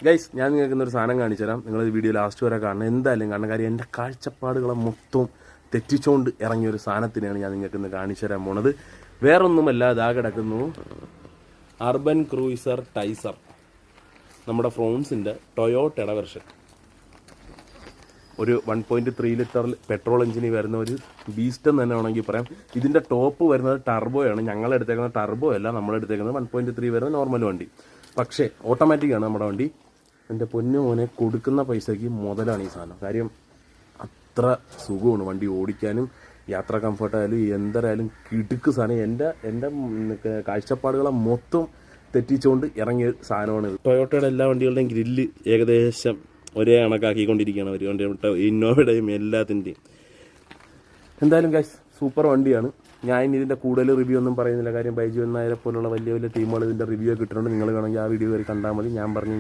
Guys, ഞാൻ നിങ്ങൾക്ക് ഇന്നൊരു സാധനം കാണിച്ചു തരാം. നിങ്ങൾ വീഡിയോ ലാസ്റ്റ് വരെ കാണണം, എന്തായാലും കാണണം. കാര്യം എൻ്റെ കാഴ്ചപ്പാടുകളെ മൊത്തം തെറ്റിച്ചുകൊണ്ട് ഇറങ്ങിയ ഒരു സാധനത്തിനെയാണ് ഞാൻ നിങ്ങൾക്ക് ഇന്ന് കാണിച്ചു തരാൻ പോണത്. വേറൊന്നുമല്ല, ഇതാ കിടക്കുന്നു അർബൻ ക്രൂയിസർ ടൈസർ, നമ്മുടെ ഫ്രോൺസിൻ്റെ ടൊയോട്ടയുടെ വെർഷൻ. ഒരു 1.3 ലിറ്റർ പെട്രോൾ എഞ്ചിന് വരുന്ന ഒരു ബീസ്റ്റ് എന്ന് തന്നെ വേണമെങ്കിൽ പറയാം. ഇതിൻ്റെ ടോപ്പ് വരുന്നത് ടർബോയാണ്. ഞങ്ങളെടുത്തേക്കുന്നത് ടർബോ അല്ല, നമ്മളെടുത്തേക്കുന്നത് 1.3 വരുന്ന നോർമൽ വണ്ടി. പക്ഷേ ഓട്ടോമാറ്റിക്കാണ് നമ്മുടെ വണ്ടി. എൻ്റെ പൊന്നു മോനെ, കൊടുക്കുന്ന പൈസയ്ക്ക് മുതലാണ് ഈ സാധനം. കാര്യം അത്ര സുഖമാണ് വണ്ടി ഓടിക്കാനും, യാത്രാ കംഫർട്ടായാലും എന്തരായാലും കിടുക്ക് സാധനം. എൻ്റെ കാഴ്ചപ്പാടുകളെ മൊത്തം തെറ്റിച്ചുകൊണ്ട് ഇറങ്ങിയ സാധനമാണ് ഇത്. ടൊയോട്ടയുടെ എല്ലാ വണ്ടികളുടെയും ഗ്രില്ല് ഏകദേശം ഒരേ കണക്കാക്കിക്കൊണ്ടിരിക്കുകയാണ് അവർ. വണ്ടി ഇന്നോവയുടെയും എല്ലാത്തിൻ്റെയും. എന്തായാലും ഗൈസ്, സൂപ്പർ വണ്ടിയാണ്. ഞാൻ ഇനി ഇതിൻ്റെ കൂടുതൽ റിവ്യൂ ഒന്നും പറയുന്നില്ല. കാര്യം ബൈജു നായരെ പോലുള്ള വലിയ വലിയ ടീമുകൾ ഇതിൻ്റെ റിവ്യൂ കിട്ടുന്നുണ്ട്. നിങ്ങൾ വേണമെങ്കിൽ ആ വീഡിയോ വരെ കണ്ടാൽ മതി. ഞാൻ പറഞ്ഞു